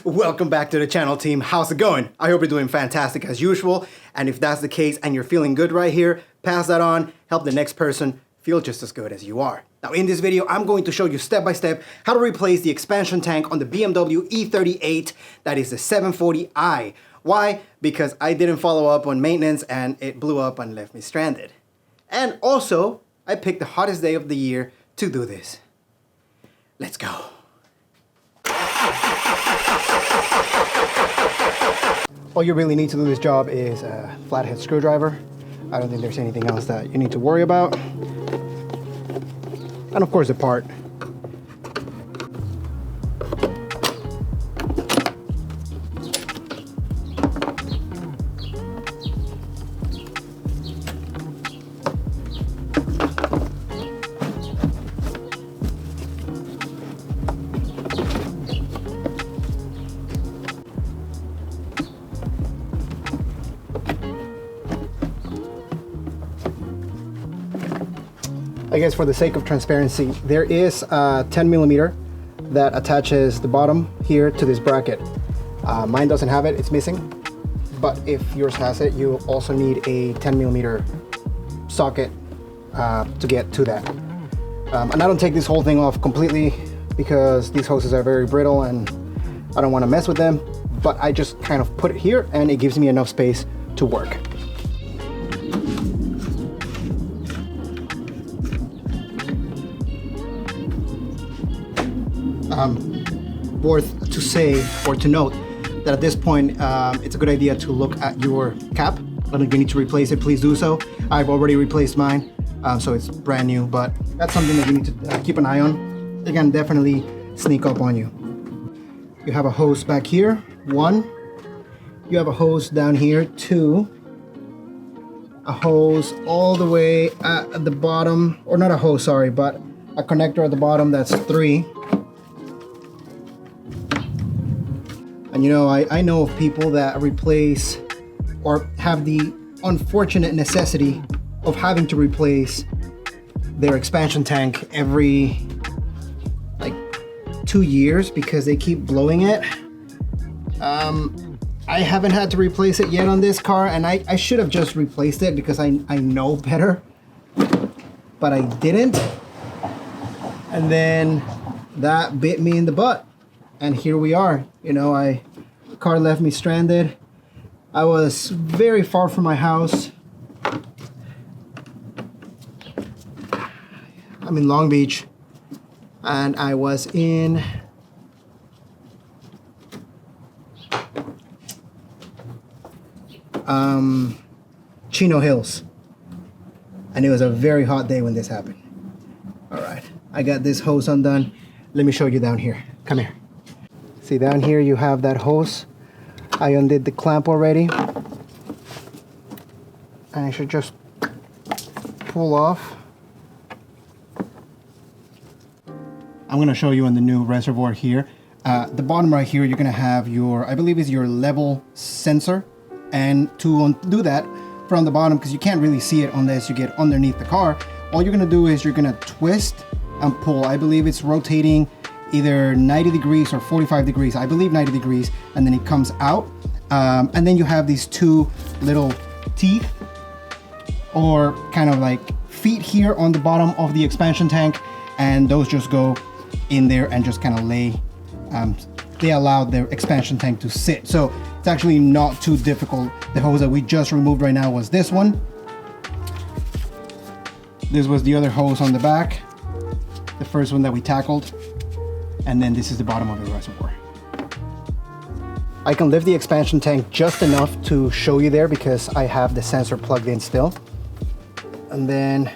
Welcome back to the channel, team. How's it going? I hope you're doing fantastic as usual. And if that's the case and you're feeling good right here, pass that on, help the next person feel just as good as you are. Now in this video, I'm going to show you step by step how to replace the expansion tank on the BMW e38, that is the 740i. Why? Because I didn't follow up on maintenance and it blew up and left me stranded. And also, I picked the hottest day of the year to do this. Let's go. All you really need to do this job is a flathead screwdriver. I don't think there's anything else that you need to worry about. And of course the part. I guess for the sake of transparency, there is a 10 millimeter that attaches the bottom here to this bracket. Mine doesn't have it, it's missing. But if yours has it, you also need a 10 millimeter socket to get to that. And I don't take this whole thing off completely because these hoses are very brittle and I don't want to mess with them. But I just kind of put it here and it gives me enough space to work. Worth to say or to note that at this point it's a good idea to look at your cap. And if you need to replace it, please do so. I've already replaced mine, so it's brand new, but that's something that you need to keep an eye on. It can definitely sneak up on you. You have a hose back here, 1. You have a hose down here, 2. A hose all the way at the bottom, or not a hose, sorry, but a connector at the bottom, that's 3. And you know, I know of people that replace or have the unfortunate necessity of having to replace their expansion tank every like 2 years because they keep blowing it. I haven't had to replace it yet on this car, and I should have just replaced it because I know better, but I didn't. And then that bit me in the butt. And here we are. You know, the car left me stranded. I was very far from my house. I'm in Long Beach, and I was in Chino Hills, and it was a very hot day when this happened. All right, I got this hose undone. Let me show you down here. Come here. See, down here you have that hose. I undid the clamp already. And I should just pull off. I'm gonna show you on the new reservoir here. The bottom right here, you're gonna have your, I believe is your level sensor. And to undo that from the bottom, because you can't really see it unless you get underneath the car, all you're gonna do is you're gonna twist and pull. I believe it's rotating either 90 degrees or 45 degrees. I believe 90 degrees, and then it comes out. And then you have these 2 little teeth or kind of like feet here on the bottom of the expansion tank, and those just go in there and just kind of lay, they allow the expansion tank to sit. So it's actually not too difficult. The hose that we just removed right now was this one. This was the other hose on the back, the first one that we tackled. And then this is the bottom of the reservoir. I can lift the expansion tank just enough to show you there because I have the sensor plugged in still. And then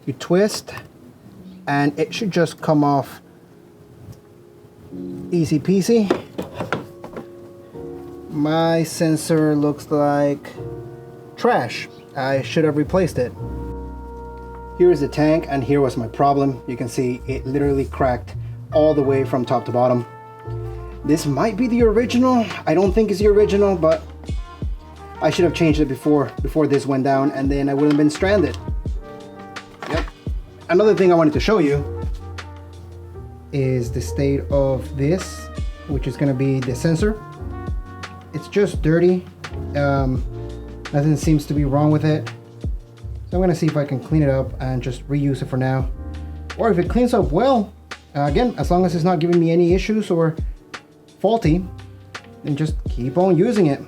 you twist and it should just come off easy peasy. My sensor looks like trash. I should have replaced it. Here is the tank, and here was my problem. You can see it literally cracked all the way from top to bottom. This might be the original. I don't think it's the original, but I should have changed it before this went down, and then I wouldn't have been stranded. Yep. Another thing I wanted to show you is the state of this which is going to be the sensor. It's just dirty. Nothing seems to be wrong with it. So I'm going to see if I can clean it up and just reuse it for now. Or if it cleans up well, again, as long as it's not giving me any issues or faulty, then just keep on using it.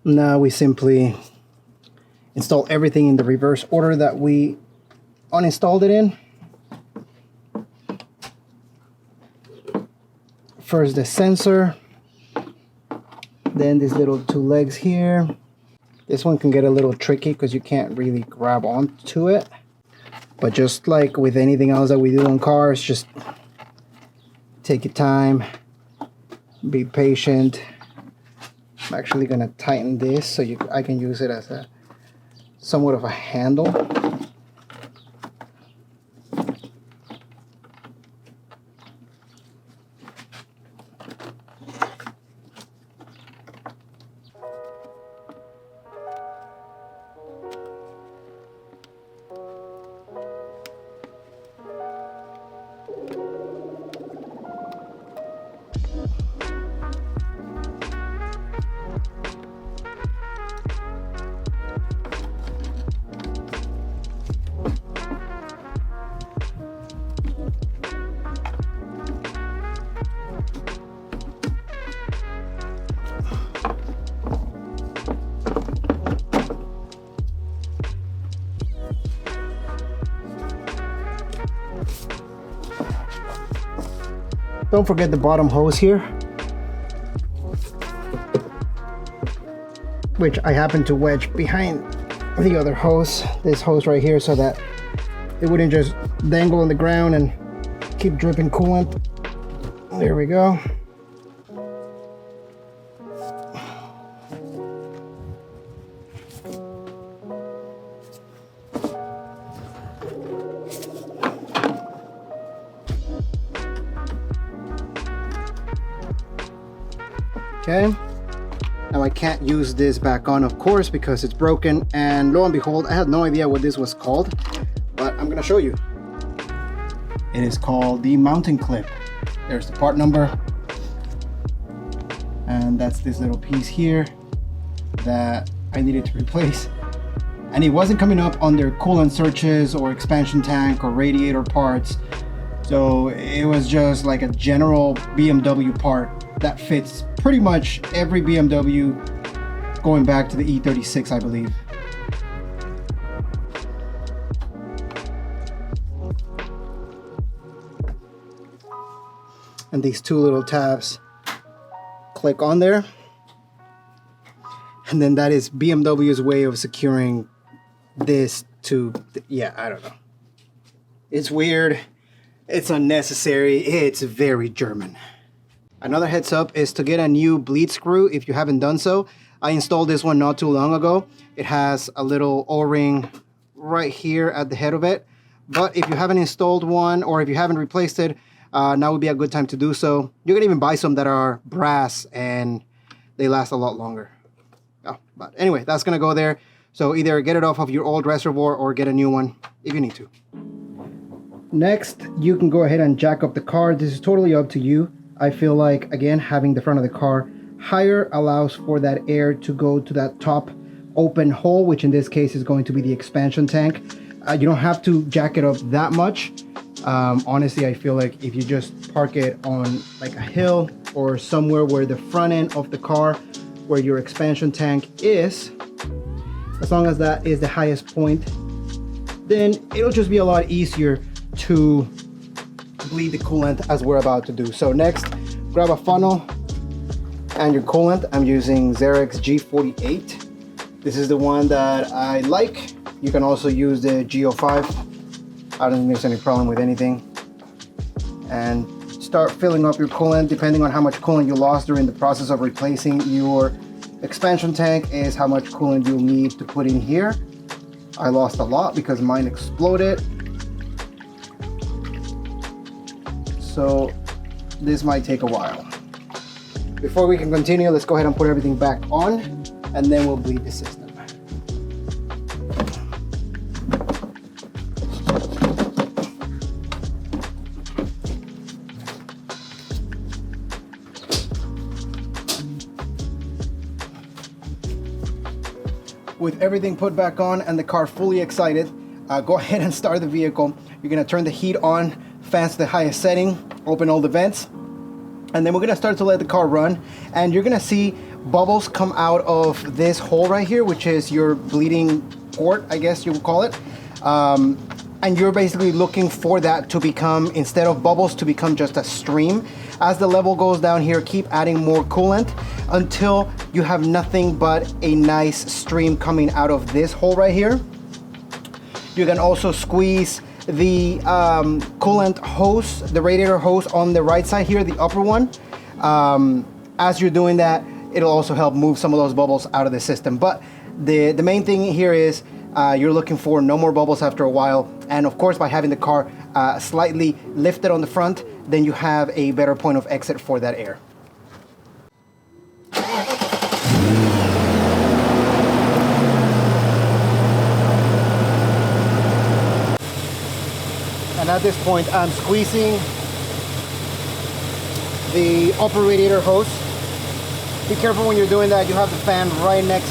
Now we simply install everything in the reverse order that we uninstalled it in. First the sensor, then these little two legs here. This one can get a little tricky because you can't really grab onto it. But just like with anything else that we do on cars, just take your time, be patient. I'm actually going to tighten this so I can use it as a somewhat of a handle. Don't forget the bottom hose here, which I happen to wedge behind the other hose, this hose right here, so that it wouldn't just dangle on the ground and keep dripping coolant. There we go. Okay, now I can't use this back on, of course, because it's broken, and lo and behold, I had no idea what this was called, but I'm gonna show you. It is called the mounting clip. There's the part number, and that's this little piece here that I needed to replace. And it wasn't coming up under coolant searches or expansion tank or radiator parts, so it was just like a general BMW part that fits pretty much every BMW going back to the E36, I believe. And these two little tabs click on there, and then that is BMW's way of securing this to, yeah, I don't know. It's weird, it's unnecessary, it's very German. Another heads up is to get a new bleed screw if you haven't done so. I installed this one not too long ago. It has a little O-ring right here at the head of it. But if you haven't installed one, or if you haven't replaced it, now would be a good time to do so. You can even buy some that are brass and they last a lot longer. Oh, but anyway, that's gonna go there. So either get it off of your old reservoir or get a new one if you need to. Next, you can go ahead and jack up the car. This is totally up to you. I feel like, again, having the front of the car higher allows for that air to go to that top open hole, which in this case is going to be the expansion tank. You don't have to jack it up that much. Honestly, I feel like if you just park it on like a hill or somewhere where the front end of the car, where your expansion tank is, as long as that is the highest point, then it'll just be a lot easier to bleed the coolant as we're about to do. So next, grab a funnel and your coolant. I'm using Xerox G48. This is the one that I like. You can also use the G05. I don't think there's any problem with anything. And start filling up your coolant. Depending on how much coolant you lost during the process of replacing your expansion tank is how much coolant you'll need to put in here. I lost a lot because mine exploded. So this might take a while. Before we can continue, let's go ahead and put everything back on, and then we'll bleed the system. With everything put back on and the car fully excited, go ahead and start the vehicle. You're gonna turn the heat on, fans to the highest setting, open all the vents, and then we're gonna start to let the car run. And you're gonna see bubbles come out of this hole right here, which is your bleeding port, I guess you would call it. And you're basically looking for that to become, instead of bubbles, to become just a stream. As the level goes down here, keep adding more coolant until you have nothing but a nice stream coming out of this hole right here. You can also squeeze the coolant hose, the radiator hose on the right side here, the upper one. As you're doing that, it'll also help move some of those bubbles out of the system. But the main thing here is you're looking for no more bubbles after a while. And of course, by having the car slightly lifted on the front, then you have a better point of exit for that air. And at this point, I'm squeezing the upper radiator hose. Be careful when you're doing that. You have the fan right next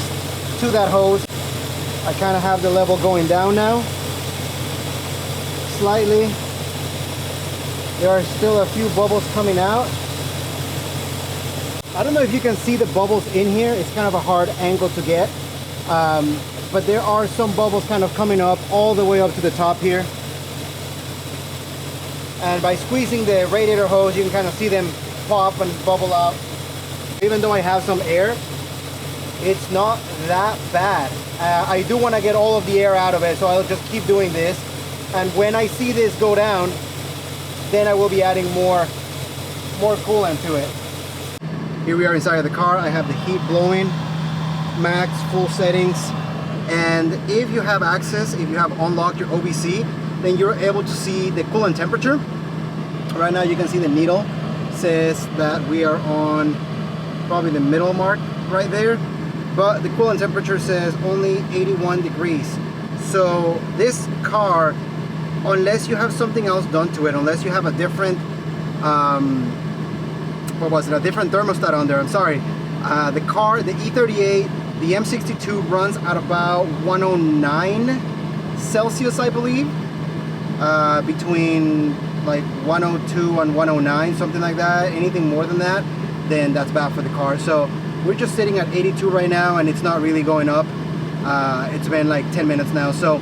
to that hose. I kind of have the level going down now. Slightly. There are still a few bubbles coming out. I don't know if you can see the bubbles in here. It's kind of a hard angle to get. But there are some bubbles kind of coming up all the way up to the top here. And by squeezing the radiator hose, you can kind of see them pop and bubble out. Even though I have some air, it's not that bad. I do want to get all of the air out of it, so I'll just keep doing this. And when I see this go down, then I will be adding more coolant to it. Here we are inside of the car. I have the heat blowing, max, full settings. And if you have access, if you have unlocked your OBC, then you're able to see the coolant temperature. Right now you can see the needle says that we are on probably the middle mark right there, but the coolant temperature says only 81 degrees. So this car, unless you have something else done to it, unless you have a different a different thermostat on there, I'm sorry, the car, the e38, the M62 runs at about 109 Celsius, I believe, between like 102 and 109, something like that. Anything more than that, then that's bad for the car. So we're just sitting at 82 right now, and it's not really going up. It's been like 10 minutes now, so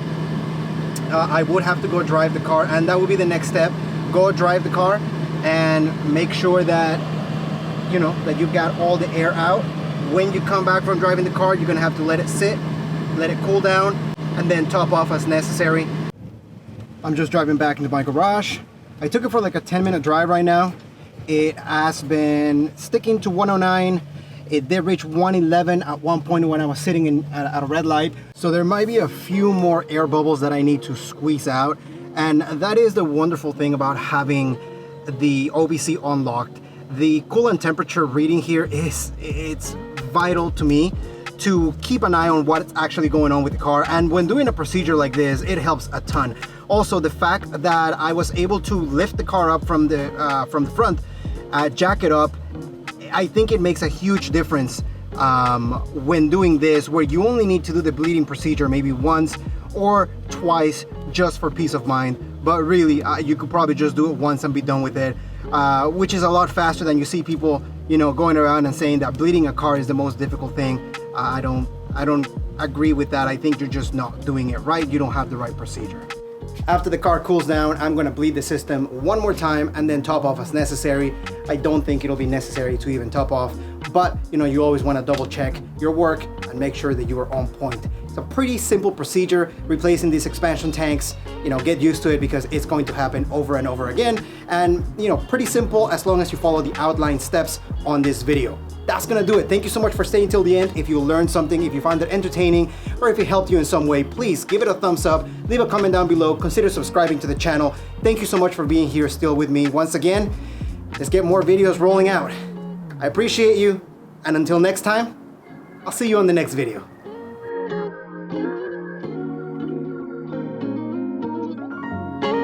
I would have to go drive the car, and that would be the next step. Go drive the car and make sure that, you know, that you've got all the air out. When you come back from driving the car, you're gonna have to let it sit, let it cool down, and then top off as necessary. I'm just driving back into my garage. I took it for like a 10-minute drive right now. It has been sticking to 109. It did reach 111 at one point when I was sitting at a red light. So there might be a few more air bubbles that I need to squeeze out. And that is the wonderful thing about having the OBC unlocked. The coolant temperature reading here it's vital to me to keep an eye on what's actually going on with the car. And when doing a procedure like this, it helps a ton. Also, the fact that I was able to lift the car up from the front, jack it up, I think it makes a huge difference when doing this, where you only need to do the bleeding procedure maybe once or twice just for peace of mind. But really, you could probably just do it once and be done with it, which is a lot faster than you see people, you know, going around and saying that bleeding a car is the most difficult thing. I don't agree with that. I think you're just not doing it right. You don't have the right procedure. After the car cools down, I'm gonna bleed the system one more time and then top off as necessary. I don't think it'll be necessary to even top off, but you know, you always wanna double check your work and make sure that you are on point. It's a pretty simple procedure, replacing these expansion tanks. You know, get used to it because it's going to happen over and over again. And, you know, pretty simple as long as you follow the outlined steps on this video. That's gonna do it. Thank you so much for staying till the end. If you learned something, if you found it entertaining, or if it helped you in some way, please give it a thumbs up, leave a comment down below, consider subscribing to the channel. Thank you so much for being here still with me. Once again, let's get more videos rolling out. I appreciate you, and until next time, I'll see you on the next video.